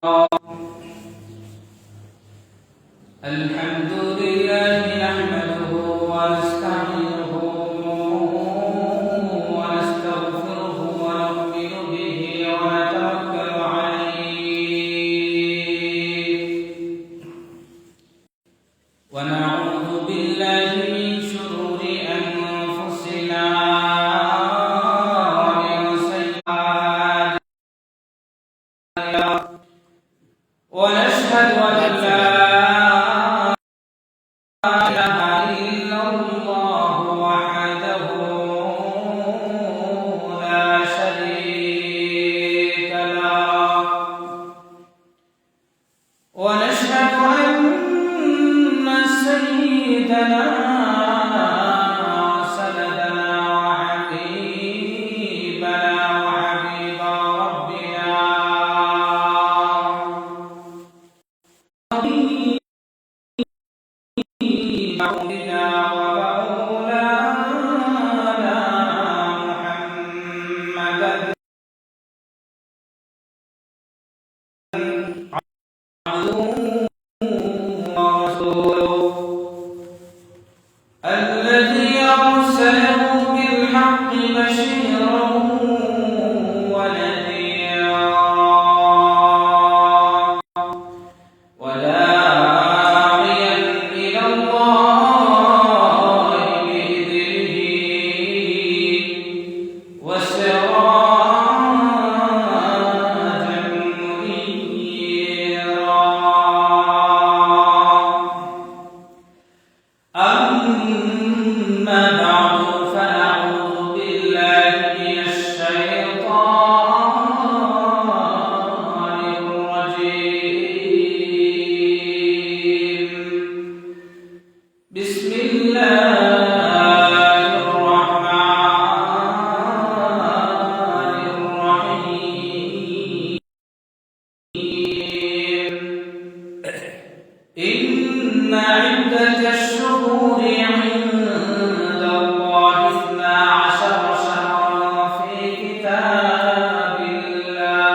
الحمد لله نحمده ونستعينه ونستغفره ونؤمن به ونتوكل عليه ونعوذ بالله من شرور أنفسنا ومن سيئات أعمالنا ونشهد أن لا ونشهد أن سيدنا وسندنا وحبيبنا وحبيب ربنا ومولانا محمدا الذي أرسله بالحق بشيرا ونذيرا وداعيا إلى الله بإذنه وسراجا منيرا. أما بعد فنعوذ بالله من الشيطان الرجيم. بسم الله الرحمن الرحيم. إن عدة الشهور عند الله 12 شهرا في كتاب الله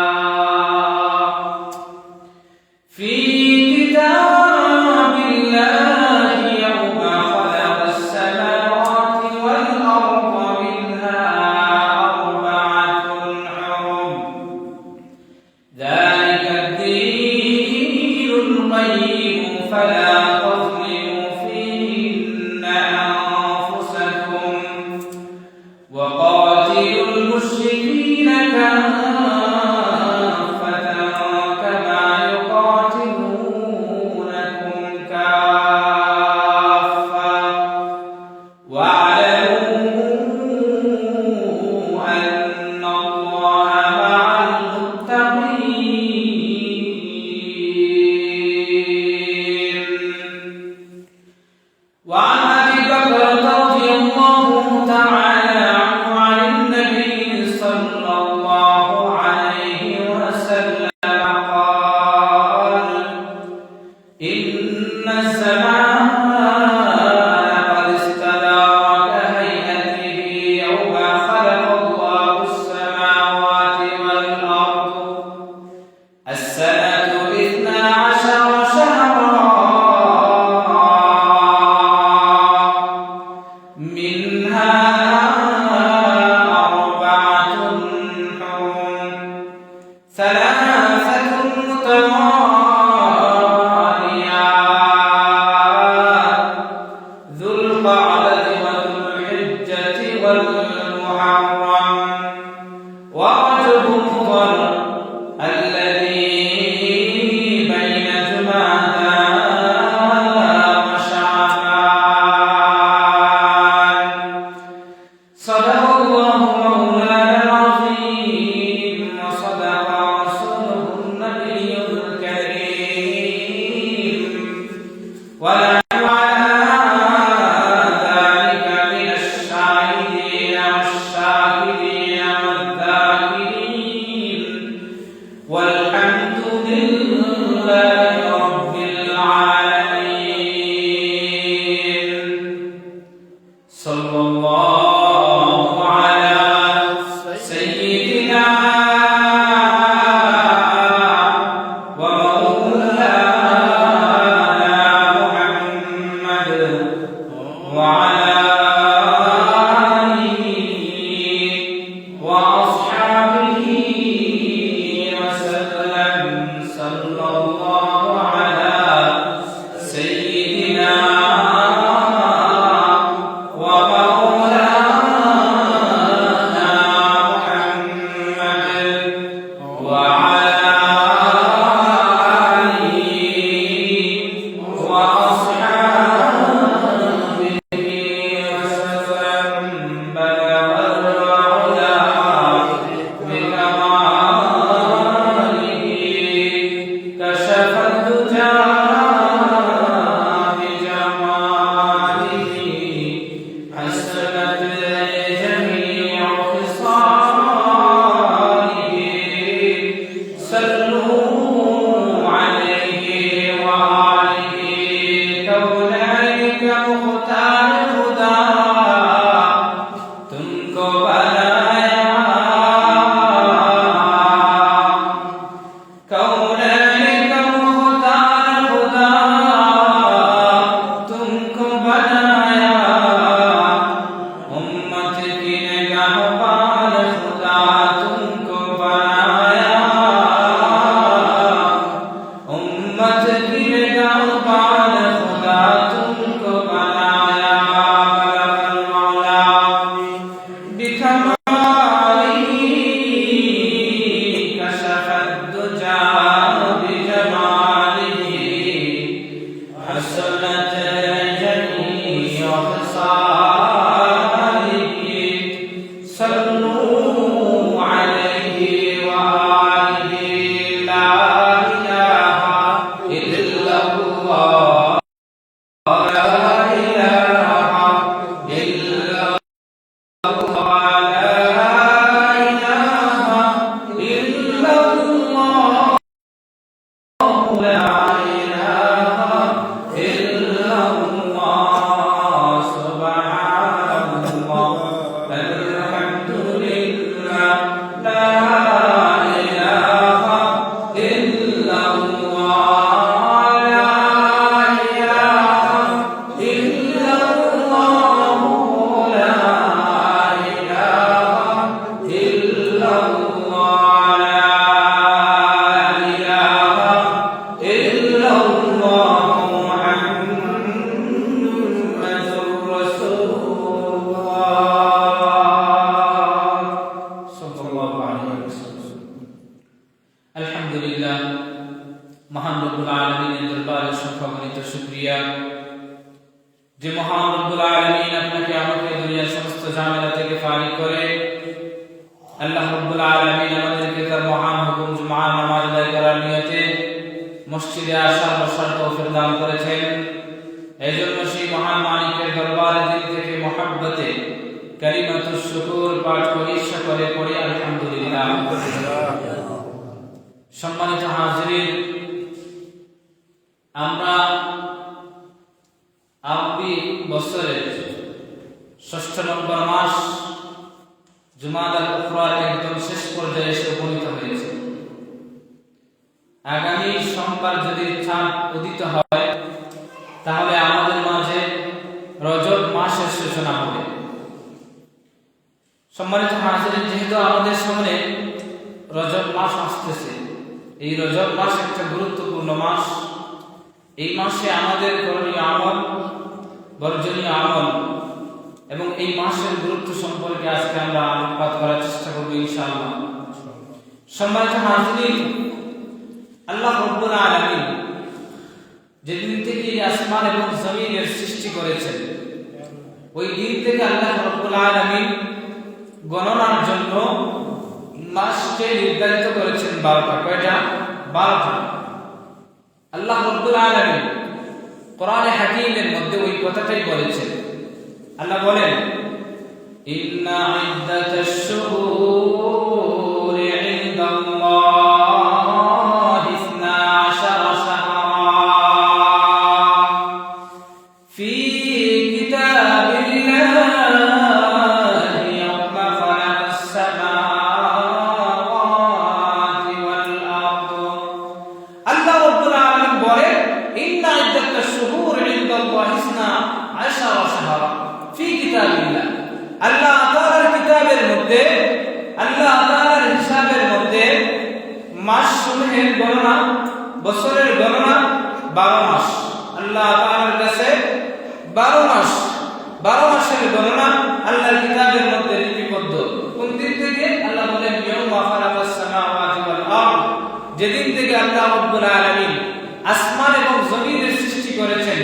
يوم خلق السماوات والأرض منها 4 حرم ذلك الدين القيم فلا تظلموا فيهن أنفسكم وقاتلوا المشركين كافة كما يقاتلونكم كافة واعلموا أن الله مع المتقين. وعن أبي بكر رضي الله تعالى عنه عن النبي صلى الله عليه وسلم قال: إن الزمان قد استدار كهيئته يوم خلق الله السماوات والأرض السنة 12 شهرا منها 4 حرم ثلاثة متواليات ذو القعدة وذو الحجة والمحرم ورجب مضر الذي যে মহান রব্বুল আলামিন আপনাকে আমাকে দুনিয়ার সমস্ত ঝামেলা থেকে ফারিগ করে আল্লাহ রব্বুল আলামিন আমাদেরকে তার মহান হুকুম জুমার নামাজ আদায় করার নিয়তে মসজিদে আসার বসার তৌফিক দান করেছেন। এজন্য সেই মহান মালিকের দরবারে দিল থেকে মহব্বতে কালিমাতুশ শুকর পাঠ করি, সকলে পড়ি আলহামদুলিল্লাহ। সম্মানিত হাজিরিন, আমরা আরবি বছরের ৬ষ্ঠ নম্বর মাস জুমাদাল উখরার একদম শেষ পর্যায়ে এসে উপনীত হয়েছে। আগামী সোমবার যদি চাঁদ উদিত হয় তাহলে আমাদের মাঝে রজব মাসের সূচনা হবে। সম্মানিত হাজিরিন, যেহেতু আমাদের সামনে রজব মাস আসতেছে, এই রজব মাস একটা গুরুত্বপূর্ণ মাস। এই মাসে আমাদের করণীয় আমল, বর্জনীয় আমল এবং এই মাসের গুরুত্ব সম্পর্কে আজকে আমরা আলোকপাত করার চেষ্টা করব ইনশাআল্লাহ। সম্মানিত হাজিরিন, আল্লাহ রাব্বুল আলামিন যেদিন থেকে আসমান এবং জমিনের সৃষ্টি করেছেন, ওই দিন থেকে আল্লাহ রাব্বুল আলামিন গণনার জন্য মাসকে নির্ধারিত করেছেন 12টা। কয়টা? 12টা। আল্লাহ রাব্বুল আলামিন কোরআনে হাকীমের মধ্যে ওই কথাটাই বলেছেন। আল্লাহ বলেন, ইন্না ইদ্দাতাশ শুহুরি ইনদাল্লাহি 12 শাহরান ফি কিতাবিল্লাহি ইয়াওমা খালাকাস সামাওয়াতি ওয়াল আরদ। আল্লাহ রাব্বুল আলামিন বলেন, ইন্না ইদ্দাতাশ শুহুরি ইনদাল্লাহি 12 শাহরান ফি কিতাবিল্লাহ। আল্লাহ তাআলার কিতাবের মধ্যে, আল্লাহ তাআলার হিসাবের মধ্যে মাসসমূহের গণনা, বছরের গণনা 12 মাস। আল্লাহ তাআলার কাছে 12 মাস, 12 মাসের গণনা আল্লাহর কিতাবের মধ্যে লিপিবদ্ধ। কোন দিন থেকে? আল্লাহ বলেন, ইয়াউমা খালাকাস সামাওয়াতি ওয়াল আরদ, যেদিন থেকে আল্লাহ রাব্বুল আলামিন আসমান এবং জমিনের সৃষ্টি করেছেন,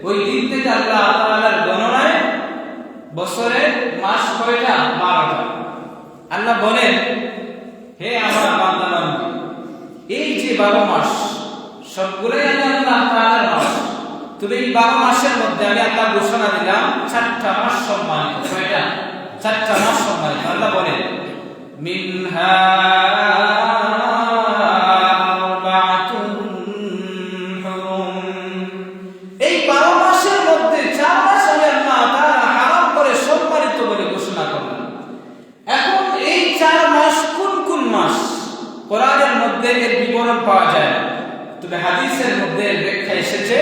ওই দিন থেকে আল্লাহ তাআলার গণনায় বছরে মাস কয়টা? 12টা। আল্লাহ বলেন, হে আমার বান্দা বান্দী, এই যে 12 মাস সবগুলোই আল্লাহ তাআলার মাস। তবে এই 12 মাসের মধ্যে আমি আল্লাহ ঘোষণা দিলাম 4টা মাস সম্মানিত। কয়টা? 4টা মাস সম্মানিত। আল্লাহ বলেন মিনহা আরবাতুন হুরুম। এই 12 মাসের মধ্যে 4 মাস আমি আল্লাহ তাআলা হারাম করে সম্মানিত বলে ঘোষণা করলাম। এখন এই 4 মাস কোন কোন মাস? কোরআনের মধ্যে এর বিবরণ পাওয়া যায় না, তবে হাদিসের মধ্যে ব্যাখ্যা এসেছে।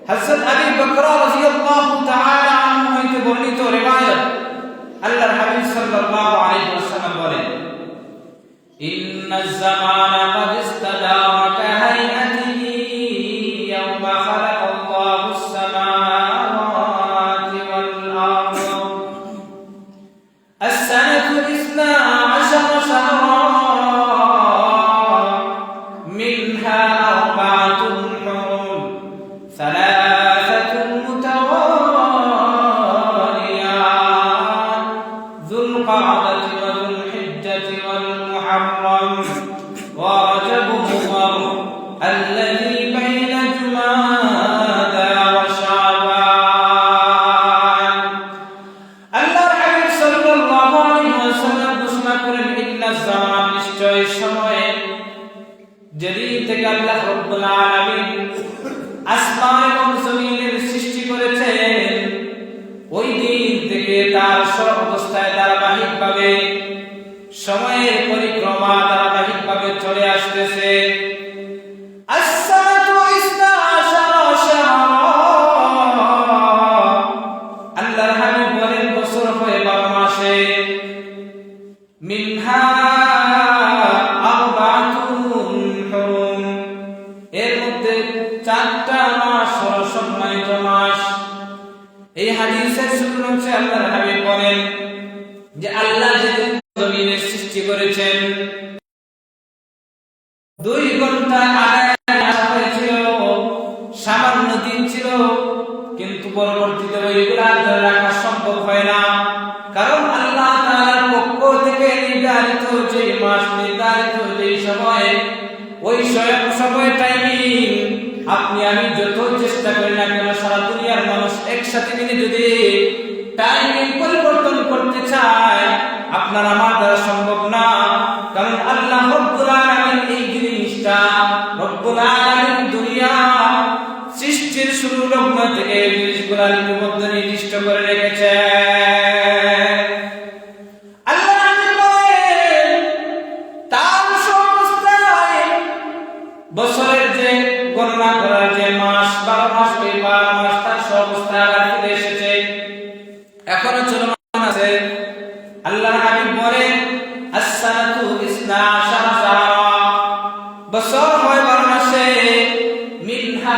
হযরত আবু বকর রাদিয়াল্লাহু তাআলা আনহু হইতে বর্ণিত রিওয়ায়াত, আল্লাহর হাবিব সাল্লাল্লাহু আলাইহি ওয়াসাল্লাম বলেন ইন্নাজ জামানা ক্বাদ ইস্তাদারা কাহাইয়াতিহি ইয়াওমা খালাকাল্লাহুস সামাওয়াতি ওয়াল আরদ as-sanatu 12 shahran minha arba'atun hurum thalathatun mutawaliyat dhul qa'dati wa dhul hijjati wal muharram wa rajab mudhar alladhi bayna jumada wa sha'ban। আল্লাহর হাবিব সাল্লাল্লাহু আলাইহি ওয়াসাল্লাম ঘোষণা করেন ইন্নাজ জামান, নিশ্চয় সময়ে যেদিন থেকে আল্লাহ রাব্বুল আলামিন আসমান এবং জমিনের সৃষ্টি করেছেন, ওই দিন থেকে তার সর্বাবস্থায় ধারাবাহিকভাবে সময়ের পরিক্রমা ধারাবাহিকভাবে চলে আসতেছে। as-sanatu 12 shahran, আল্লাহর হাবিব বলেন বছর হয় 12 মাসে। মিনহা আরবাতুন হুরুম, এর মধ্যে 4টা মাস হলো সম্মানিত মাস। এই হাদিসের সূত্র হচ্ছে আল্লাহর হাবিব বলেন যে আল্লাহ যেদিন জমিনের সৃষ্টি করেছেন 2 ঘন্টা আগে আসা হয়েছিল, সামান্য দিন ছিল, কিন্তু পরবর্তীতে ওইগুলা ধরে রাখা সম্ভব হয় না, কারণ আল্লাহ তাআলার পক্ষ থেকে নির্ধারিত যে মাস, নির্ধারিত যে সময়, ওই সময় টাইমিং আপনি আমি যত চেষ্টা করি না কেন, সারা দুনিয়ার মানুষ একসাথে মিলে যদি টাইমিং পরিবর্তন করতে চায়, আপনার আমার দ্বারা সম্ভব না। কারণ আল্লাহ রব্বুল আলামিন এই জিনিসটা, রব্বুল আলামিন দুনিয়া সৃষ্টির শুরু লগ্ন থেকে জিনিসগুলা মধ্যে নির্দিষ্ট করে রেখেছে। আল্লাহ বলেন তার সমস্তায় বছরের যে গণনা করার যে মাস 12 মাস, ওই 12 মাস তার সমস্তা আগে এসেছে, এখনো চলমান আছে। আল্লাহর হাবিব বলেন as-sanatu 12 shahran, বছর হয় 12 মাসে। মিনহা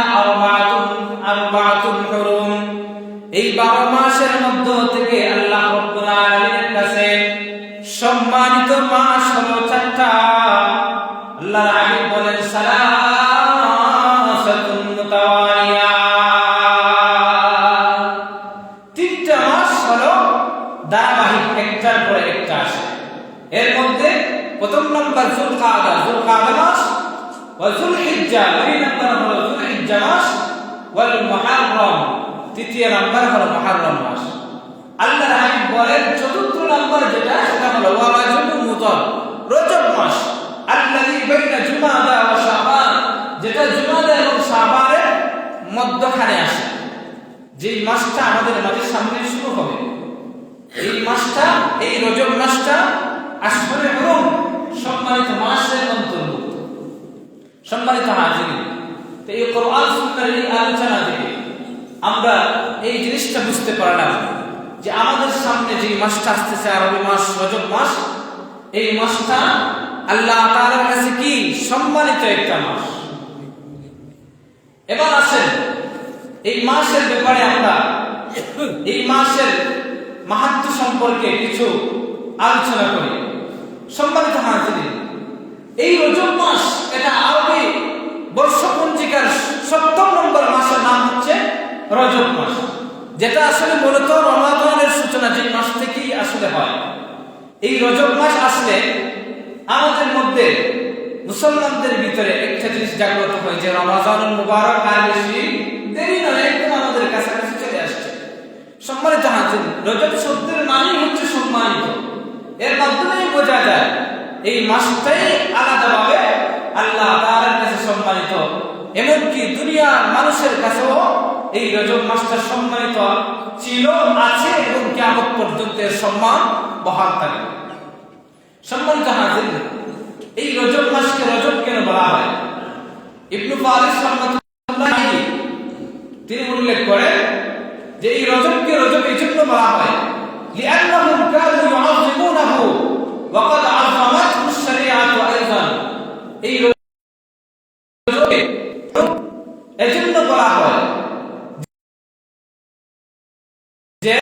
আরবাতুন হুরুম, এই 12 মাসের মধ্য থেকে আল্লাহ রাব্বুল আলামিনের কাছে সম্মানিত মাস হলো 4টা। আল্লাহর হাবিব বলেন সালাসাতুন মুতাওয়ালিয়াত, 3টা মাস হলো ধারাবাহিক, একটার পর একটা আসে। এর মধ্যে প্রথম নম্বর যুলকাদা মাস, ওয়া যুলহিজ্জা 2 নম্বর হলো যুলহিজ্জা মাস, ওয়াল মুহাররম 3 নম্বর হলো মুহাররম মাস। আল্লাহর হাবিব বলেন চতুর্থ নম্বর যেটা, সেটা হলো ওয়া রাজব মুদর, রজব মাস, আল্লাযী বাইনা জুমাদা ওয়া শাবান, যেটা জুমাদা এবং শাবানের মধ্যখানে আসে। যে মাসটা আমাদের মাঝে সামনে শুরু হবে, এই মাসটা, এই রজব মাসটা আসলে হুরুম, সম্মানিত মাসের অন্তর্ভুক্ত। সম্মানিত হাজিরিন, তো এই কোরআন সুন্নাহর এই আলোচনা থেকে আমরা এই জিনিসটা বুঝতে পারলাম যে আমাদের সামনে যে মাসটা আসতেছে, আরবি মাস রজব মাস, এই মাসটা আল্লাহ তাআলার কাছে কি সম্মানিত একটা মাস। এবার আসেন এই মাসের ব্যাপারে আমরা এই মাসের মাহাত্ম্য সম্পর্কে কিছু আলোচনা করি। সম্মানিত হাজিরিন, এই রজব মাস এটা আরবি বর্ষপঞ্জিকার 7ম নম্বর মাসের নাম হচ্ছে রজব মাস, যেটা আসলে মূলত রমাদানের সূচনা যে মাস থেকেই আসলে হয়। এই রজব মাস আসলে আমাদের মধ্যে মুসলমানদের ভিতরে একটা জিনিস জাগ্রত হয় যে রমজানুল মুবারক আর বেশি দেরি নয়, একদম আমাদের কাছাকাছি চলে আসছে। সম্মানিত হাজির, রজব শব্দের মানেই হচ্ছে সম্মানিত। এর মাধ্যমেই বোঝা যায় এই মাসটাই আলাদাভাবে আল্লাহ তাআলার কাছে সম্মানিত। এমনকি দুনিয়ার মানুষের কাছেও এই রজব মাসটা সম্মানিত ছিল, আছে এবং কিয়ামত পর্যন্ত এর সম্মান বহাল থাকবে। সম্মানিত হাজির, এই রজব মাসকে রজব কেন বলা হয়? ইবনে ফারিস রাহমাতুল্লাহ তিনি উল্লেখ করেন যে এই রজবকে রজব এই জন্য বলা হয় লিআন্নাহুম কানু ইউআযিমুনাহু ওয়া ক্বাদ আযযামাতহু আশ-শারিআতু আইযান। এই রজবকে এই জন্য বলা হয় যে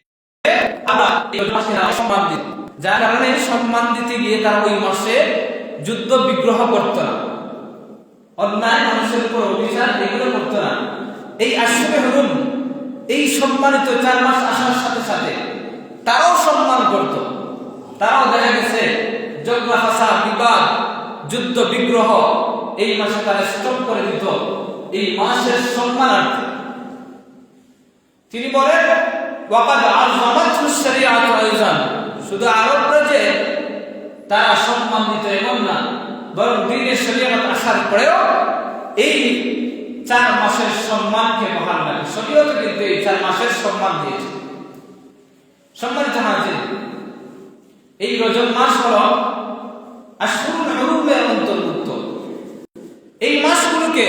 আমরা এই মাসে সম্মান দিই, যার কারণে সম্মান দিতে গিয়ে তারা ওই মাসে যুদ্ধ বিগ্রহ করত না, অন্যায় মানুষের উপর অভিযান এগুলো করত না। এই আশরে হুরুম, এই সম্মানিত 4 মাস আসার সাথে সাথে তারাও সম্মান করত। তারাও দেখা গেছে ঝগড়া ফাসাদ, বিবাদ, যুদ্ধ বিগ্রহ এই মাসে তারা স্টপ করে দিত এই মাসের সম্মানার্থে। তিনি বলেন ওয়াকাদ আযযামাতহু আশ-শারিআতু আইযান, শুধু আরবরা যে তারা সম্মান দিত এমন না, বরং দ্বীনের শরীয়ত আসার পরেও এই 4 মাসের সম্মানকে বহাল রাখে। শরীয়ত কিন্তু এই 4 মাসের সম্মান দিয়েছে। সম্মানিত হাজির, এই রজব মাস হলো আশহুরুল হুরুমের অন্তর্ভুক্ত। এই মাসগুলোকে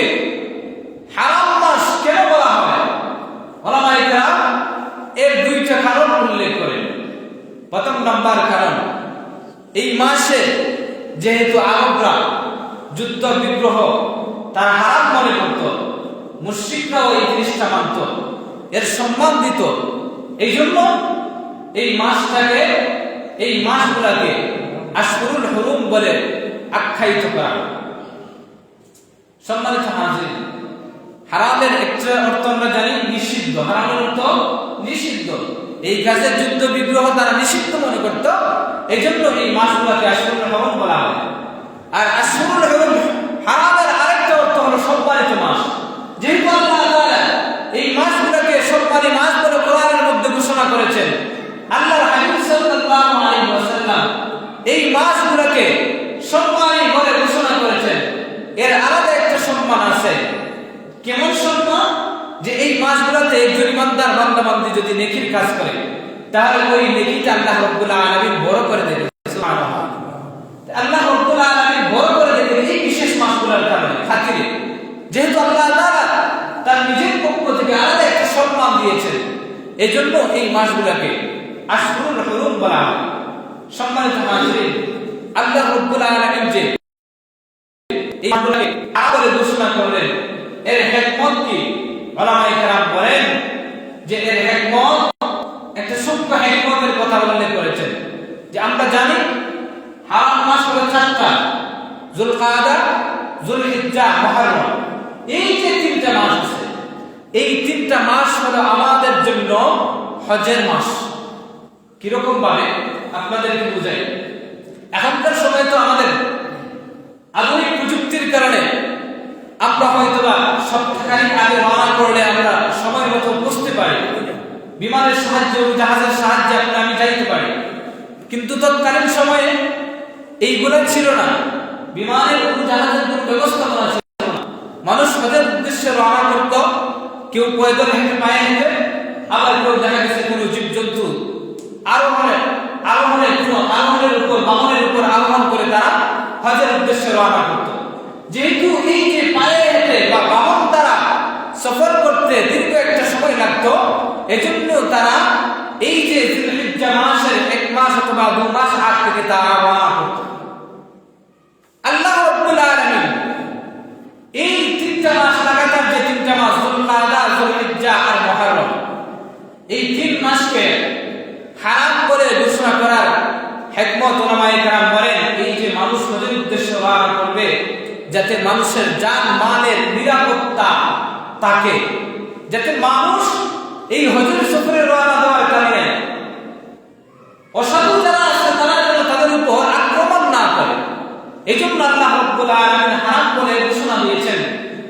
হারাম মাস কেন বলা হয়? উলামায়ে কেরাম এর 2টা কারণ উল্লেখ করেন। প্রথম নাম্বার কারণ, এই মাসে যেহেতু আরবরা যুদ্ধ বিগ্রহ তারা হারাম মনে করত, মুশরিকরাও এই জিনিসটা মানত, এর সম্মান দিত, এই জন্য এই মাসটাকে, এই মাসগুলোকে আশহুরুল হুরুম বলে আখ্যায়িত করা। সম্মানিত হাজির, হারামের একটা অর্থ আমরা জানি নিষিদ্ধ, হারামের অর্থ নিষিদ্ধ। এই কাজে যুদ্ধ বিগ্রহ তারা নিষিদ্ধ মনে করত, এই জন্য এই মাসগুলোকে আশহুরুল হুরুম বলা হয়। আর আশহুরুল হুরুম হারামের আরেকটা অর্থ হলো সম্মানিত মাস। যেহেতু আল্লাহ তাআলা এই মাসগুলোকে সম্মানিত মাস বলে কোরআনের মধ্যে ঘোষণা করেছেন, আল্লাহর হাবিব সাল্লাল্লাহু আলাইহি ওয়াসাল্লাম এই মাসগুলোকে সম্মানিত বলে ঘোষণা করেছেন। এর আলাদা একটা সম্মান আছে। কেমন সম্মান? যে এই মাসগুলোতে একজন ইমানদার বান্দা-বান্দী যদি নেকির কাজ করে, তাহলে ওই নেকিটা আল্লাহ রাব্বুল আলামিন বড় করে দেবে। সুবহানাল্লাহ, আল্লাহ রাব্বুল আলামিন বড় করে দেবে এই বিশেষ মাসগুলোর কারণে, খাতিরে। যেহেতু আল্লাহ তাআলা তার নিজের পক্ষ থেকে আলাদা একটা সম্মান দিয়েছেন, এজন্য এই মাসগুলোকে আশহুরুল হুরুম বলা হয়। সম্মানিত হাজিরিন, আল্লাহ রাব্বুল আলামিন যে এই মাসগুলোকে আলাদা ঘোষণা করলেন, এর হিকমত কি? উলামায়ে কেরাম বলেন যে এর হিকমত, একটা সূক্ষ্ম হিকমতের কথা উল্লেখ করেছেন। যে আমরা জানি হারাম মাস হলো 4টা, যুলকাদা, যুলহিজ্জা, মুহররম। এই যে 3টা মাস আছে, এই 3টা মাস হলো আমাদের জন্য হজের মাস। কিরকম ভাবে আপনাদেরকে বুঝাই। এখনকার সময় তো আমাদের আধুনিক প্রযুক্তির কারণে আমরা হয়তোবা সপ্তাহখানেক আগে রওনা করলে আমরা সময় মতো বুঝতে পারি, বিমানের সাহায্যে, জাহাজের সাহায্যে আমি যাইতে পারি। কিন্তু তৎকালীন সময়ে এইগুলো ছিল না, বিমানের জাহাজের কোনো ব্যবস্থাপনা ছিল না। মানুষ হজের উদ্দেশ্যে রওনা করত, কেউ পয়দল হেঁটে, পায়ে হেঁটে, আবার কেউ দেখা গেছে কোনো জীবজন্তু আরোহণের উপর, বাহনের উপর আরোহণ করে তারা হজের উদ্দেশ্যে রওনা করত। যেহেতু এই যে পায়ে হেঁটে বা বাহন দ্বারা সফর করতে দীর্ঘ একটা সময় লাগতো, এজন্য তারা এই যে যুলহিজ্জা মাসের 1 মাস অথবা 2 মাস আগ থেকে তারা রওনা করত। আল্লাহ রাব্বুল আলামিন এই 3টা মাস লাগাতার, যে 3টা মাস যুলকাদা, যুলহিজ্জা আর মুহররম, এই 3 মাসকে হারাম করে ঘোষণা করার হিকমত উলামায়ে কেরাম বলেন, এই যে মানুষ হজের উদ্দেশ্যে রওনা করবে, যাতে মানুষের জান মালের নিরাপত্তা থাকে, যাতে মানুষ এই হজের সফরে রওনা দেওয়ার কারণে অসাধু যারা আছে তারা যেন তাদের উপর আক্রমণ না করে, এজন্য আল্লাহ রাব্বুল আলামিন হারাম বলে ঘোষণা দিয়েছেন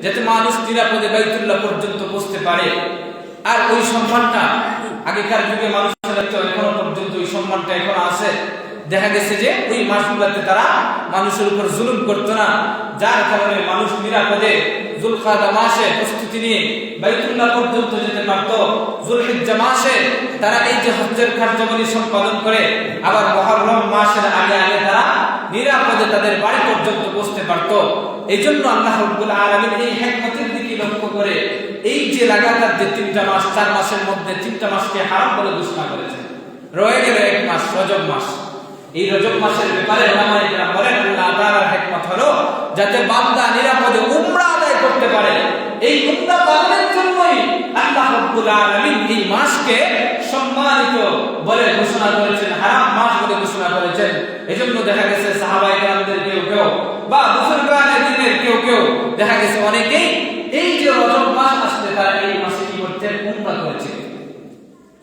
যাতে মানুষ নিরাপদে বাইতুল্লাহ পর্যন্ত পৌঁছতে পারে। আর ওই সম্মানটা আগেকার যুগে মানুষের এখনো পর্যন্ত ওই সম্মানটা এখনো আছে। দেখা গেছে যে ওই মাসগুলোতে তারা মানুষের উপর জুলুম করতো না, যার কারণে মানুষ নিরাপদে যুলকাদা মাসে প্রস্তুতি নিয়ে বাইতুল্লাহ পর্যন্ত যেতে পারত। যুলহিজ্জা মাসে তারা এই যে হজ্জের কার্যাবলী সম্পাদন করে আবার মুহররম মাসের আগে আগে তারা নিরাপদে তাদের বাড়ি পর্যন্ত পৌঁছতে পারত। এই জন্য আল্লাহ রাব্বুল আলামিন এই হিকমতের দিকে লক্ষ্য করে এই যে লাগাতার যে 3টা মাস, 4 মাসের মধ্যে 3টা মাসকে হারাম বলে ঘোষণা করেছেন। রয়ে গেল এক মাস, রজব মাস। এই রজব মাসের ব্যাপারে উলামায়ে কেরাম বলেন আল্লাহ তাআলার হিকমত হলো যাতে বান্দা নিরাপদে উমরা আদায় করতে পারে। এই উমরা পালনের জন্যই আল্লাহ রাব্বুল আলামিন এই মাসকে সম্মানিত বলে ঘোষণা করেছেন, হারাম মাস বলে ঘোষণা করেছেন। এজন্য দেখা গেছে সাহাবায়ে কেরামদের কেউ কেউ বা বুজুর্গানে দ্বীনের কেউ কেউ দেখা গেছে অনেকেই এই যে রজব মাস আসলে তারা এই মাসে কি করতেন? উমরা করেছেন।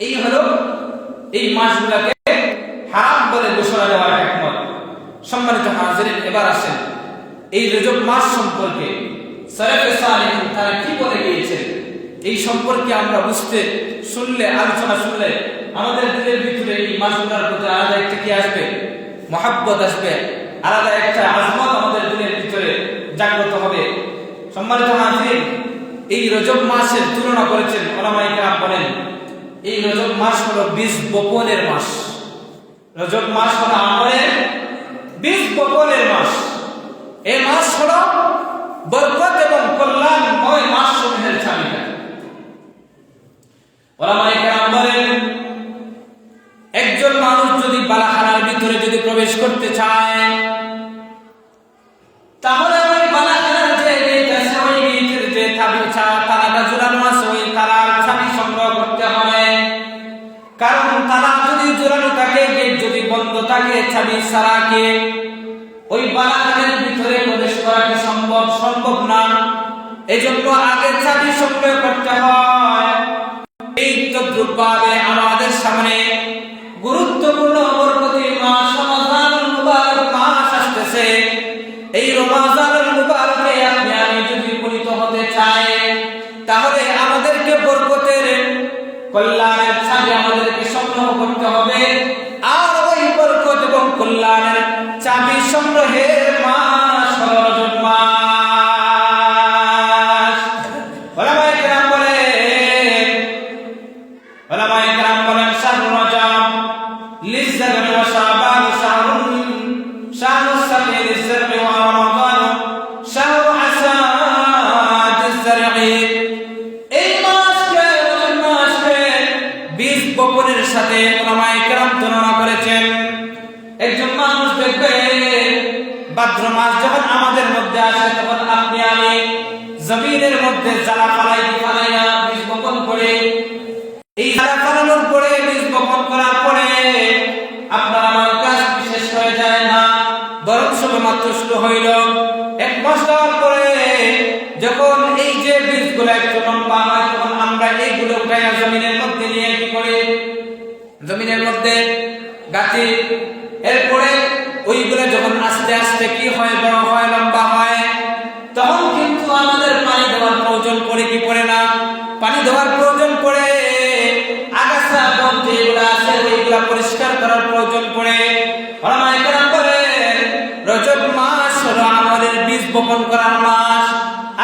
এই হলো এই মাসগুলোকে হারাম বলে ঘোষণা দেওয়ার হিকমত। সম্মানিত হাজিরিন, এবার আসেন এই রজব মাস সম্পর্কে সালাফে সালেহিন তারা কি বলে গিয়েছেন এই সম্পর্কে আমরা বুঝতে শুনলে, আলোচনা শুনলে আমাদের দিলের ভিতরে এই মাসগুলোর প্রতি আলাদা একটা কি আসবে? মহব্বত আসবে, আলাদা একটা আজমত আমাদের দিলের ভিতরে জাগ্রত হবে। সম্মানিত হাজিরিন, এই রজব মাসের তুলনা করেছেন উলামায়ে কেরাম বলেন এই রজব মাস হলো বীজ বপনের মাস। রজব মাস হলো আমলের বীজ বপনের মাস। এই মাস হলো বরকত এবং কল্যাণময় মাস সমূহের চাবিকাঠি। উলামায়ে কেরাম বলেন একজন মানুষ যদি বালাখানার ভিতরে যদি প্রবেশ করতে চায় তাহলে ওই বালাখানার যে গেট আছে, ওই গেটের যে তালাটা ঝুলানো আছে ওই তালার চাবি সংগ্রহ করতে হয়। কারণ তালা যদি ঝুলানো থাকে, গেট যদি বন্ধ থাকে, চাবি ছাড়া কে ওই বালাখানার ভিতরে প্রবেশ করা কি সম্ভব না। এজন্য আগে চাবি সংগ্রহ করতে হয়। এই তদ্রূপভাবে আমাদের সামনে গুরুত্বপূর্ণ বরকতি মাস রমাদানুল মুবারক মাস আসতেছে। এই রমাদানুল মুবারকে আপনি আমি যদি উপনীত হতে চাই তাহলে আমাদেরকে বরকতের কল্যাণের চাবি আমাদেরকে সংগ্রহ করতে হবে। আর ওই বরকত এবং কল্যাণের চাবি সংগ্রহের মাস হলো রজব মাস। উলামায়ে কেরাম বলেন শাহরুর রজব লিয-যার'i ওয়া শাবান শাহরুস সামি লিয-যার'i ওয়া রমাদান শাহরু হাসাদিয-যার'i। এই মাসকে রজব মাসকে বীজ বপনের সাথে উলামায়ে কেরাম তুলনা করেছেন। একজন মানুষ দেখবে ভাদ্র মাস যখন আমাদের মধ্যে আসে তখন আপনি আমি জমিনের মধ্যে জ্বালা ফালাইয়া বীজ বপন করে, এই জ্বালা ফালানোর পরে বীজ বপন করার পরে আপনার আমার কাজ বিশেষ হয়ে যায় না, বরং সবে মাত্র শুরু হইল। এক মাস যাওয়ার পরে যখন এই যে বীজগুলো একটু লম্বা হয় তখন আমরা এইগুলো উঠাইয়া জমিনের মধ্যে নিয়ে কি করি? জমিনের মধ্যে গাঁথি। এরপরে ওইগুলো যখন আস্তে আস্তে কি হয়? বড় হয়, লম্বা হয়, তখন কিন্তু আমাদের পানি দেওয়ার প্রয়োজন পড়ে কি পড়ে না? পানি দেওয়ার প্রয়োজন পড়ে। আগাছা যেগুলো আছে ওইগুলা পরিষ্কার করার প্রয়োজন পড়ে। উলামায়ে কেরাম বলেন রজব মাস হলো আমলের বীজ বপন করার মাস।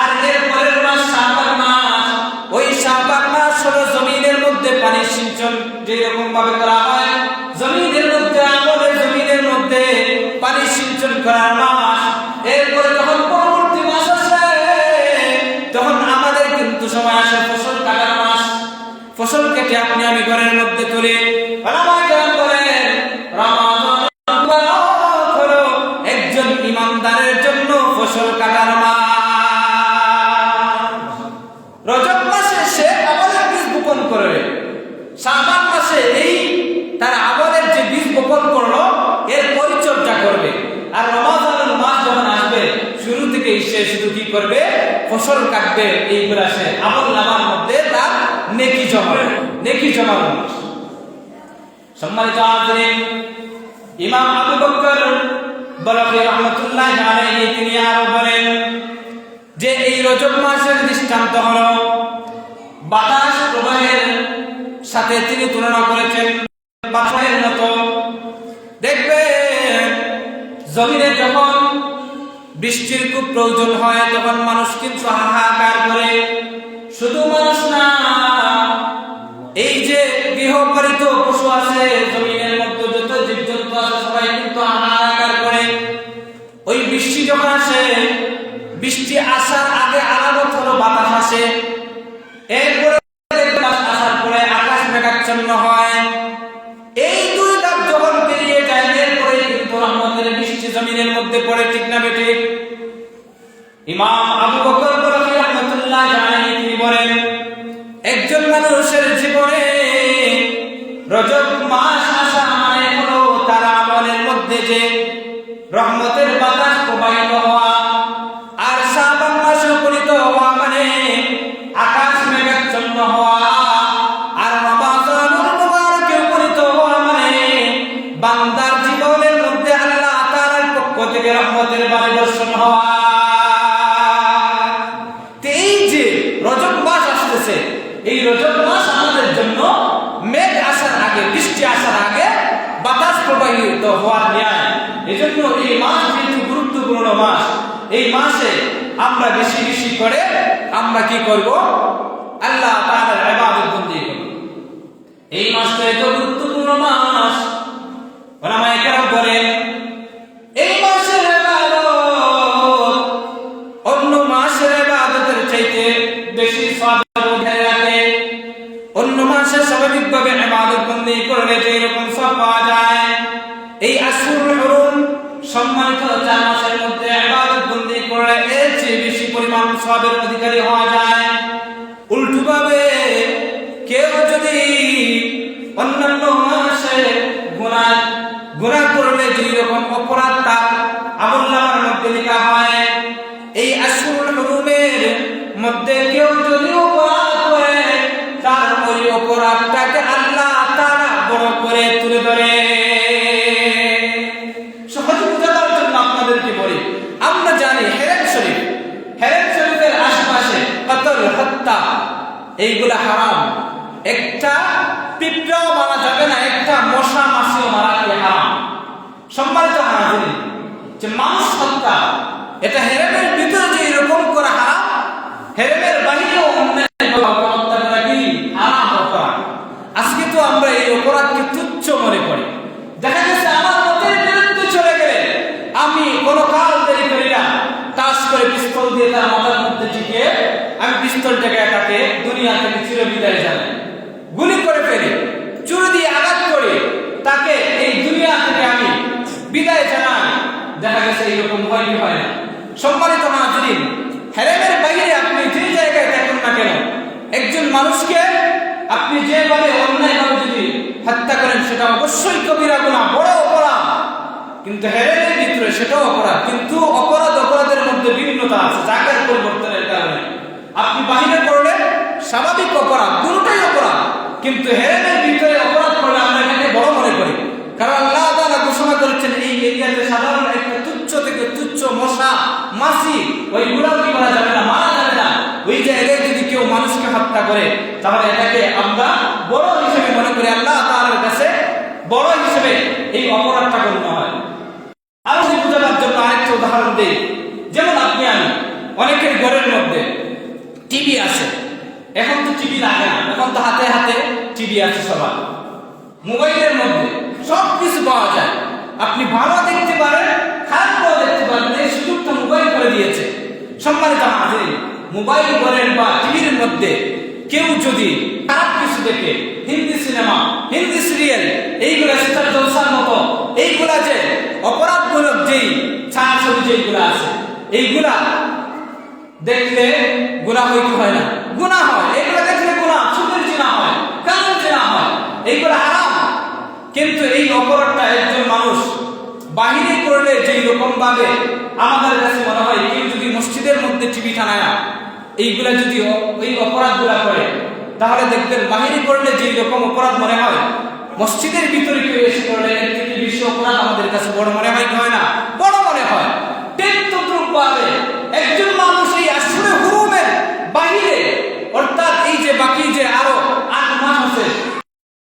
আর এর পরের মাস শাবান মাস। ওই শাবান মাস হলো জমিনের মধ্যে পানি সিঞ্চন যেরকম ভাবে করা হয়, জমিনের মধ্যে আমলের জমিনের মধ্যে পানি সিঞ্চন করার মাস। এরপরে যখন পরবর্তী মাস আসে তখন আমাদের কিন্তু সময় আসে ফসল কাটার মাস। ফসল কেটে আপনি আমি ঘরের মধ্যে তুলে উলামায়ে কেরাম বলেন রমাদানুল মুবারক হলো একজন ইমানদারের জন্য ফসল কাটার মাস। রজব মাসে সে আমলের বীজ বপন করে, শাবান মাসে এই তার আমলের যে বীজ বপন করলো এর পরিচর্যা করবে। আর রমাদানুল মাস যখন আসবে শুরু থেকে সে শুধু কি করবে? ফসল কাটবে। এইগুলা সে আমল নামার মধ্যে তার নেকি জমাবে। সম্মানিত হাজিরিন, ইমাম আবু বকর বলখি রাহমাতুল্লাহি আলাইহি তিনি আরো বলেন যে এই রজব মাসের দৃষ্টান্ত হলো বাতাস প্রবাহের সাথে তিনি তুলনা করেছেন বাতাসের মতো। দেখবেন জমিনে যখন বৃষ্টির খুব প্রয়োজন হয় তখন মানুষ কিন্তু হাহাকার করে। শুধু মানুষ না, এই যে গৃহপালিত পশু আছে, জমিনের মধ্যে যত জীবজন্তু আছে সবাই কিন্তু হাহাকার করে। ওই বৃষ্টি যখন আসে, বৃষ্টি আসার আগে আলাদা হলো বাতাস আসে, এরপরে আসার পরে আকাশ মেঘাচ্ছন্ন হয়। এই দুই ধাপ যখন পেরিয়ে যায় এরপরে কিন্তু রহমতের বৃষ্টি জমিনের মধ্যে পড়ে, ঠিক না বেটে? ইমাম আবু বকর বলখি রাহমাতুল্লাহি আলাইহি তিনি বলেন একজন মানুষের জীবনে রজব মাস আসা মানে হলো তার আমলের মধ্যে যে রহমতের বাতাস প্রবাহিত হওয়া, আর শাবান মাসে উপনীত হওয়া মানে আকাশ মেঘাচ্ছন্ন হওয়া, আর রমাদানুল মুবারকে উপনীত হওয়া মানে বান্দার জীবনের মধ্যে আল্লাহ তাআলার পক্ষ থেকে রহমতের বাণী বর্ষণ হওয়া। এই যে রজব মাস আসতেছে, এই রজব মাস আমাদের জন্য মেঘ আসার আগে, বৃষ্টি আসার আগে বাতাস প্রবাহিত হওয়ার ন্যায়। এজন্য এই মাস যেহেতু গুরুত্বপূর্ণ মাস, এই মাসে আমরা বেশি বেশি করে আমরা কি করব? আল্লাহ তাআলার ইবাদত বন্দেগী করব। এই মাসটা এত গুরুত্বপূর্ণ মাস, ওলামায়ে কেরাম বলেন এই মাসের ইবাদত অন্য মাসের ইবাদতের চাইতে বেশি সওয়াবের মধ্যে রাখে। অন্য মাসে স্বাভাবিকভাবে ইবাদত বন্দেগী করলে যে রকম সওয়াব পাওয়া যায়, এই আশহুরুল হুরুম সম্মানিত 4 মাসের মধ্যে ইবাদত বন্দেগী করলে এর চেয়ে বেশি পরিমাণ সওয়াবের অধিকারী হওয়া যায়। উল্টোভাবে কেউ যদি অন্যান্য মাসে গুনাহ করলে যে রকম অপরাধ তার আমলনামার মধ্যে লেখা হয়, এই আশহুরুল হুরুমের মধ্যে কেউ যদি অপরাধ করে তার ওই অপরাধটাকে আল্লাহ তাআলা বড় করে তুলে ধরে। সহজে বোঝার জন্য আপনাদেরকে বলি, আমরা জানি হেরেম শরীফের আশেপাশে কতল, হত্যা এইগুলা হারাম। একটা পিঁপড়াও মারা যাবে না, একটা মশা মাছিও মারা কি হারাম। সম্মানিত হাজিরিন, যে মানুষ হত্যা এটা হেরেমের ভিতরে যে এরকম করা হারাম, হেরেমের বাহিরেও অন্যায় হত্যা করা কি হারাম অপরাধ। আজকে তো আমরা এই অপরাধকে তুচ্ছ মনে করি। দেখা গেছে আমার মতের বিরুদ্ধে চলে গেলে আমি কোনো কাল দেরি করি না, টাচ করে পিস্তল দিয়ে তার মাথার মধ্যে টিকে আমি পিস্তলটাকে তাকে দুনিয়া থেকে চিরবিদায় জানাই, গুলি করে ফেলি, চুরি দিয়ে আঘাত করে তাকে এই দুনিয়া থেকে আমি বিদায় জানাই। দেখা গেছে এইরকম হয় কি হয় না? সম্মানিত হাজিরিন, হেরেমের বাইরে আপনি যে জায়গায় দেখুন না কেন, একজন মানুষকে আপনি যেভাবে অন্যায়ভাবে যদি হত্যা করেন সেটা অবশ্যই কবিরা গুনাহ, বড় অপরাধ। কিন্তু হেরেমের ভিতরে সেটাও অপরাধ, কিন্তু অপরাধের মধ্যে ভিন্নতা আছে জায়গার পরিবর্তনের কারণে। আপনি বাহিরে করলে স্বাভাবিক অপরাধ, দুটোই অপরাধ, কিন্তু হেরেমের ভিতরে অপরাধ করলে আমরা এটাকে বড় মনে করি। কারণ আল্লাহ তাআলা ঘোষণা করেছেন এই এরিয়াতে সাধারণ একটা তুচ্ছ থেকে তুচ্ছ মশা মাছি ওইগুলো কি করা যাবে না, মারা যাবে না। ওই জায়গায় যদি কেউ মানুষকে হত্যা করে তাহলে এটাকে আমরা বড় হিসেবে মনে করি, আল্লাহ তাআলার কাছে বড় হিসেবে এই অপরাধটা গণ্য হয়। আরো বোঝানোর জন্য আরেকটা উদাহরণ দেই। যেমন আপনি আমি অনেকের ঘরের মধ্যে টিভি আছে, এখন তো টিভি লাগে না, এখন তো হাতে হাতে টিভি আছে সবার। মোবাইলের মধ্যে সবকিছু পাওয়া যায়, আপনি ভালো দেখতে পারেন, খারাপও দেখতে পারেন, এই সুযোগটা মোবাইল করে দিয়েছে। সম্মানিত হাজিরিন, মোবাইল বলেন বা টিভির মধ্যে কেউ যদি খারাপ কিছু দেখে, হিন্দি সিনেমা, হিন্দি সিরিয়াল, এইগুলা স্টার জলসার মতো এইগুলা যে অপরাধমূলক যেই ছায়াছবি যেগুলো আছে, এইগুলা দেখলে গুনাহ হয় না? গুনাহ হয়। এগুলা দেখলে গুনাহ, সুদের জিনা হয়, কাজের জিনা হয়, এইগুলা হারাম। কিন্তু এই অপরাধটা একজন মানুষ বাহিরে করলে যেই রকম ভাবে আমাদের কাছে মনে হয়, কেউ যদি মসজিদের মধ্যে টিভি টানায় এইগুলা যদি ওই অপরাধগুলা করে, তাহলে দেখবেন বাহিরে করলে যেই রকম অপরাধ মনে হয় মসজিদের ভিতরে কেউ এসে পড়লে এর থেকে বেশি অপরাধ আমাদের কাছে বড় মনে হয় কি হয় না? বড় মনে হয়। ঠিক তদ্রূপভাবে একজন মানুষ এই আশহুরে হুরুমের বাহিরে, অর্থাৎ এই যে বাকি যে আরো 8 মাস আছে,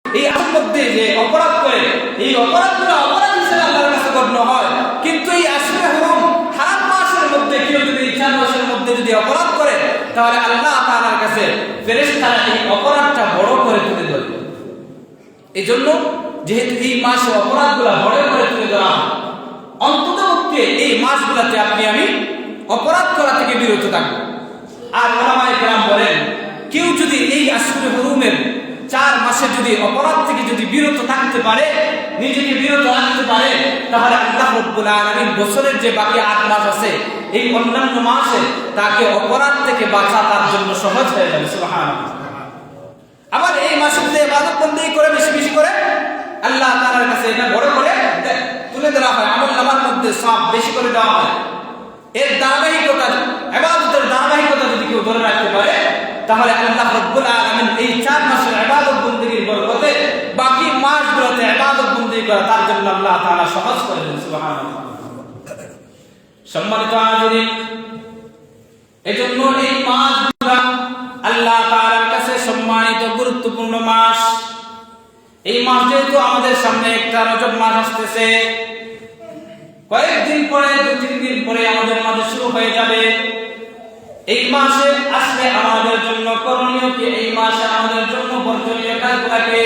এই আটের মধ্যে যে অপরাধ করে, এই অপরাধগুলো অপরাধ হিসেবে আল্লাহর কাছে গণ্য হয়। কিন্তু এই আশহুরে হুরুম হারাম মাসের মধ্যে কেউ যদি 4 মাসের মধ্যে যদি অপরাধ করে, তাহলে আল্লাহ তাআলার কাছে ফেরেশতারা এই অপরাধটা বড় করে তুলে ধরবে। এই জন্য যেহেতু এই মাসে অপরাধগুলো বড় করে তুলে ধরা হয়, অন্ততপক্ষে এই মাসগুলোতে আপনি আমি অপরাধ করা থেকে বিরত থাকবো। আর ওলামায়ে কেরাম বলেন, কেউ যদি এই আশহুরে হুরুমের 4 মাসে যদি অপরাধ থেকে যদি বিরত থাকতে পারে, নিজেকে বিরত রাখতে পারে, তাহলে আল্লাহ রাব্বুল আলামিন বছরের যে বাকি 8 মাস আছে, এই অন্যান্য মাসে তাকে অপরাধ থেকে বাঁচা তার জন্য সহজ হয়ে যাবে। সুবহানাল্লাহ। আবার এই মাসে যে ইবাদত বন্দেগী করে বেশি বেশি করে আল্লাহ তাআলার কাছে এটা বড় করে তুলে ধরা হয়, আমল নামার মধ্যে সব বেশি করে দেওয়া হয়। এর ধারাবাহিকতা, ইবাদতের ধারাবাহিকতা যদি কেউ ধরে রাখতে পারে, তাহলে আল্লাহ রাব্বুল আলামিন এই 4 মাসের ইবাদত বন্দেগীর বরকতে বাকি মাসগুলোতে ইবাদত বন্দেগী করা তার জন্য আল্লাহ তাআলা সহজ করে দেন। সুবহানাল্লাহ। সম্মানিত হাজিরিন, এজন্য এই মাসগুলো আল্লাহ তাআলার কাছে সম্মানিত গুরুত্বপূর্ণ মাস। এই মাস যেহেতু আমাদের সামনে একটা রজব মাস আসতেছে, কয়েকদিন পরে 2-3 দিন পরে আমাদের মাঝে শুরু হয়ে যাবে। এই মাসে আসলে আমাদের জন্য করণীয় কি? এই মাসে আমাদের জন্য বর্জনীয় কাজগুলোকে,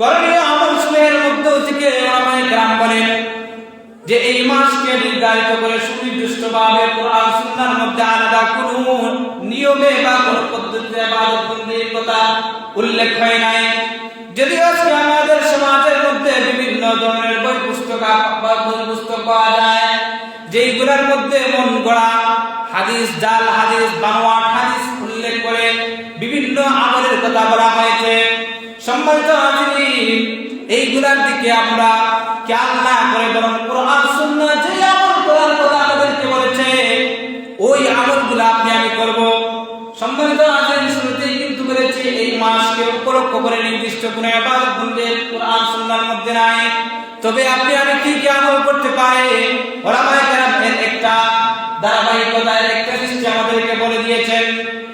করণীয় আমলসমূহের মধ্যে থেকে ওলামায়ে কেরাম বলেন যে এই মাসকে নির্ধারিত করে সুনির্দিষ্টভাবে কোরআন সুন্নাহর মধ্যে আলাদা কোনো নিয়মে বা কোনো পদ্ধতিতে ইবাদত বন্দেগীর কথা উল্লেখ হয় নাই। যদিও আজকে আমাদের সমাজের মধ্যে বিভিন্ন ধরনের বই পুস্তক পাওয়া যায়, যেইগুলোর মধ্যে মন গড়া হাদিস, জাল হাদিস, বানোয়াট হাদিস উল্লেখ করে বিভিন্ন আমলের কথা বলা হয়েছে। সম্মানিত হাজিরিন, এইগুলার দিকে আমরা খেয়াল না করে বরং কোরআন সুন্নাহ যে আমল করার কথা আমাদেরকে বলেছে, ওই আমলগুলো আপনি আমি করব। সম্মানিত হাজিরিন, শুরুতেই কিন্তু বলেছি এই মাসকে উপলক্ষ করে নির্দিষ্ট কোনো ইবাদত বন্দেগী কোরআন সুন্নাহর মধ্যে নাই। তবে আপনি আমি কি কি আমল করতে পারি, ওলামায়ে কেরাম এর একটা ধারাবাহিকতার একটা দৃষ্টি আমাদেরকে বলে দিয়েছেন।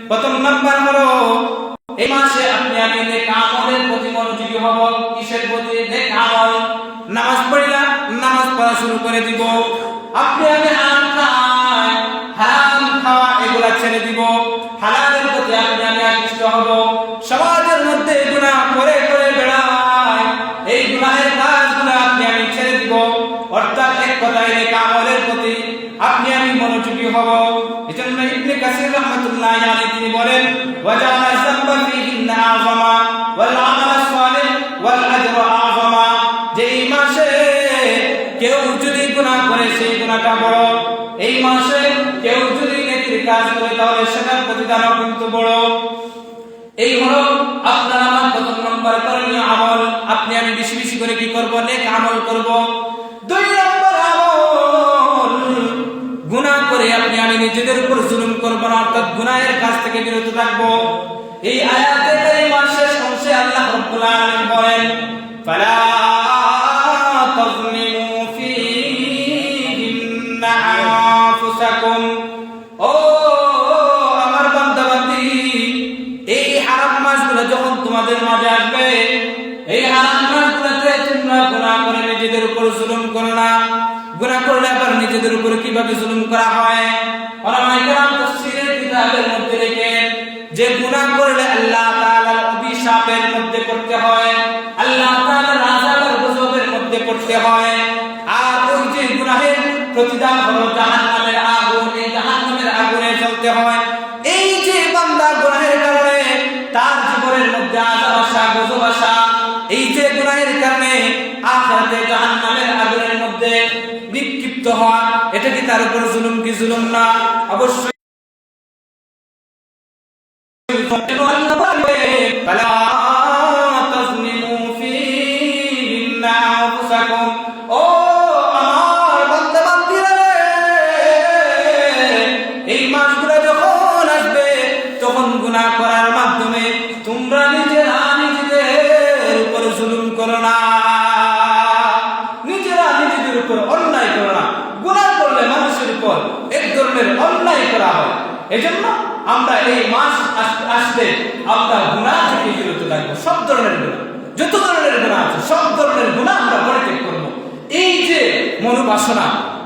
প্রথম নাম্বার হলো এই মাসে আপনি আমি নেক আমলের প্রতি মনোযোগী হব। কিসের প্রতি? নেক আমল। নামাজ পড়িলা, নামাজ পড়া শুরু করে দিব। আপনি আমি হারাম খাওয়া এগুলা ছেড়ে দিব। হালালের প্রতি আপনি আমি আকৃষ্ট হব। সমাজের মধ্যে গুনাহ করে করে বেড়ায়, এই গুনাহের কাজগুলো আপনি আমি ছেড়ে দিব। অর্থাৎ এক কথায় নেক আমলের প্রতি আপনি আমি মনোযোগী হব। এজন্য ইবনে কাসির রাহমাতুল্লাহি আলাইহি তিনি বলেন, ওয়াজাআলা যামবা ফীহিন্না আযমা ওয়াল আমাল সালিহ ওয়াল আজরু আযমা, যে এই মাসে কেউ যদি গুনাহ করে সেই গুনাহটা বড়, এই মাসে কেউ যদি নেকির কাজ করে তাহলে সেটার প্রতিদানও কিন্তু বড়। এই হলো আপনার আমার প্রথম নম্বর করণীয় আমল। আপনি আমি বেশি বেশি করে কি করব? নেক আমল করব। 2 নম্বর আমল, গুনাহ করে আপনি আমি নিজেদের উপর জুলুম করব না, অর্থাৎ গুনাহের কাজ থেকে বিরত থাকব। এই আয়াতে কারিমার শেষ অংশে আল্লাহ রাব্বুল আলামিন বলেন, ফালা তাযলিমু ফীহিন্না আনফুসাকুম। ও আমার বান্দা-বান্দী, এই হারাম মাসগুলো যখন তোমাদের মাঝে আসবে, এই হারাম মাসগুলোতে তোমরা গুনাহ করে নিজেদের উপর জুলুম করো না। গুনাহ করলে আবার নিজেদের উপর কিভাবে জুলুম করা হয়, ওলামায়ে কেরাম তাফসীরের কিতাবের মধ্যে লেখেন যে গুনাহ করলে আল্লাহ তাআলার অভিশাপের মধ্যে পড়তে হয়, আল্লাহ তাআলার আযাবের গজবের মধ্যে পড়তে হয়। আর ওই যে গুনাহের প্রতিদান হলো জাহান্নামের আগুন, এই জাহান্নামের আগুনে জ্বলতে হয়। এই যে বান্দা গুনাহের কারণে তার জীবনের মধ্যে আযাব আসা, গজব আসা, এই যে গুনাহের কারণে আখিরাতে জাহান্নামের আগুনের মধ্যে নিক্ষিপ্ত হওয়া, এটা কি তার উপর জুলুম কি জুলুম না? অবশ্যই। ফালা তাযলিমু ফীহিন্না আনফুসাকুম। ও আমার বান্দা-বান্দীরা, এই মাসগুলো যখন আসবে তখন গুনাহ করার মাধ্যমে তোমরা নিজেরা নিজেদের উপর জুলুম আমরা এই মাস আসলে আমরা গুনাহ থেকে বিরত থাকবো। সব ধরনের গুনাহ, যত ধরনের গুনাহ আছে সব ধরনের গুনাহ আমরা পরিত্যাগ করব। এই যে মনোবাসনা,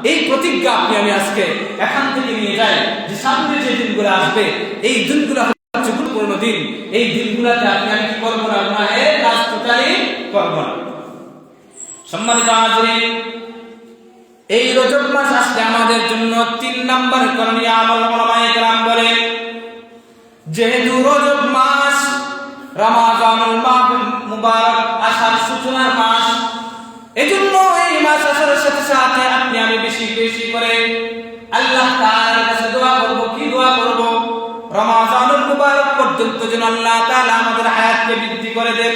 এই প্রতিজ্ঞা আপনি আমি আজকে এখান থেকে নিয়ে যাই যে সামনে যে দিনগুলো আসবে এই দিনগুলো হচ্ছে গুরুত্বপূর্ণ দিন। এই দিনগুলোতে আপনি আমি কি করবো না, গুনাহের কাজ টোটালি করবো না। সম্মানিত হাজিরিন, এই রজব মাস আসলে আমাদের জন্য 3 নম্বর করণীয় আমল উলামায়ে কেরাম বলেন, যেহেতু রজব মাস রমাদানুল মুবারক আসার সূচনার মাস, এজন্য এই মাস আসার সাথে সাথে আপনি আমি বেশি বেশি করে আল্লাহ তাআলার কাছে দোয়া করব। কি দোয়া করব? রমাদানুল মুবারক পর্যন্ত যেন আল্লাহ তাআলা আমাদের হায়াতকে বৃদ্ধি করে দেন।